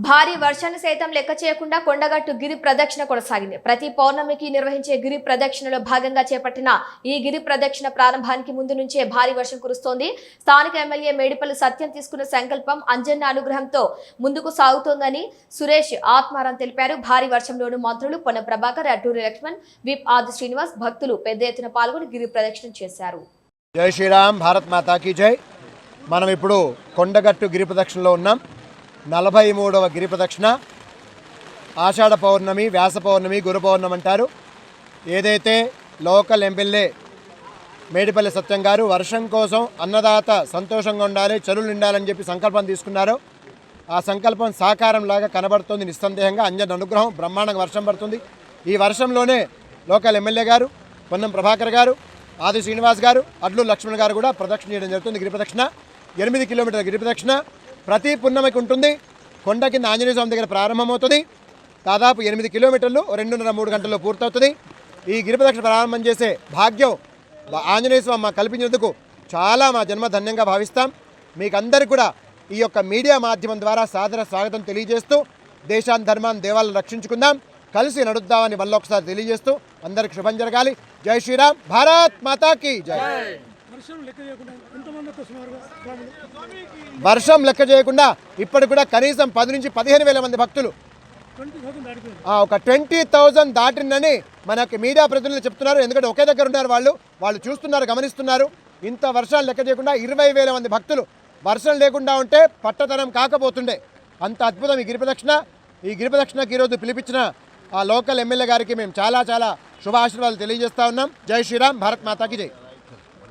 భారీ వర్షాన్ని సైతం లెక్క చేయకుండా కొండగట్టు గిరి ప్రదక్షిణ కొనసాగింది. ప్రతి పౌర్ణమికి నిర్వహించే గిరి ప్రదక్షిణలో భాగంగా చేపట్టిన ఈ గిరి ప్రదక్షిణ ప్రారంభానికి ముందు నుంచే భారీ వర్షం కురుస్తోంది. స్థానిక ఎమ్మెల్యే మేడిపల్లి సత్యం తీసుకున్న సంకల్పం అంజన్న అనుగ్రహంతో ముందుకు సాగుతోందని సురేష్ ఆత్మారాం తెలిపారు. భారీ వర్షంలోనూ మంత్రులు పొన్న ప్రభాకర్, అటూరి లక్ష్మణ్, విప్ ఆది శ్రీనివాస్, భక్తులు పెద్ద ఎత్తున పాల్గొని గిరి ప్రదక్షిణ చేశారు. జై శ్రీరామ్, భారత్ మాతాకి జై. మనం ఇప్పుడు కొండగట్టు గిరి ప్రదక్షిణలో ఉన్నాం. 43వ గిరి ప్రదక్షిణ. ఆషాఢ పౌర్ణమి, వ్యాస పౌర్ణమి, గురు పౌర్ణమి అంటారు. ఏదైతే లోకల్ ఎమ్మెల్యే మేడిపల్లి సత్యం గారు వర్షం కోసం అన్నదాత సంతోషంగా ఉండాలి, చెరువులు నిండాలని చెప్పి సంకల్పం తీసుకున్నారో ఆ సంకల్పం సాకారంలాగా కనబడుతుంది. నిస్సందేహంగా అంజన్ అనుగ్రహం, బ్రహ్మాండంగా వర్షం పడుతుంది. ఈ వర్షంలోనే లోకల్ ఎమ్మెల్యే గారు, పొన్నం ప్రభాకర్ గారు, ఆది శ్రీనివాస్ గారు, అడ్లు లక్ష్మణ్ గారు కూడా ప్రదక్షిణ చేయడం జరుగుతుంది. గిరి ప్రదక్షిణ 8 కిలోమీటర్ల గిరి ప్రదక్షిణ ప్రతి పున్నమికి ఉంటుంది. కొండ కింద ఆంజనేయ స్వామి దగ్గర ప్రారంభమవుతుంది. దాదాపు 8 కిలోమీటర్లు 2.5-3 గంటల్లో పూర్తవుతుంది. ఈ గిరి ప్రదక్షిణ ప్రారంభం చేసే భాగ్యం ఆంజనేయ స్వామి మాకు కల్పించినందుకు చాలా మా జన్మ ధన్యంగా భావిస్తాం. మీకందరికీ కూడా ఈ యొక్క మీడియా మాధ్యమం ద్వారా సాదర స్వాగతం తెలియజేస్తూ దేశాన్ని, ధర్మాన్ని, దేవాలను రక్షించుకుందాం, కలిసి నడుద్దామని మళ్ళొకసారి తెలియజేస్తూ అందరికి శుభం జరగాలి. జై శ్రీరామ్, భారత్ మాతాకి జై. వర్షం లెక్క చేయకుండా ఇప్పటికి కూడా కనీసం 10 నుంచి 15,000 మంది భక్తులు, ఒక 20,000 దాటిందని మనకి మీడియా ప్రతినిధులు చెప్తున్నారు. ఎందుకంటే ఒకే దగ్గర ఉన్నారు, వాళ్ళు చూస్తున్నారు, గమనిస్తున్నారు. ఇంత వర్షాలు లెక్క చేయకుండా 20,000 మంది భక్తులు. వర్షం లేకుండా ఉంటే పట్టతనం కాకపోతుండే. అంత అద్భుతం ఈ గిరి ప్రదక్షిణ. ఈ గిరి ప్రదక్షిణకి ఈరోజు పిలిపించిన ఆ లోకల్ ఎమ్మెల్యే గారికి మేము చాలా శుభాశీర్వాదాలు తెలియజేస్తా ఉన్నాం. జై శ్రీరామ్, భారత్ మాతాకి జై.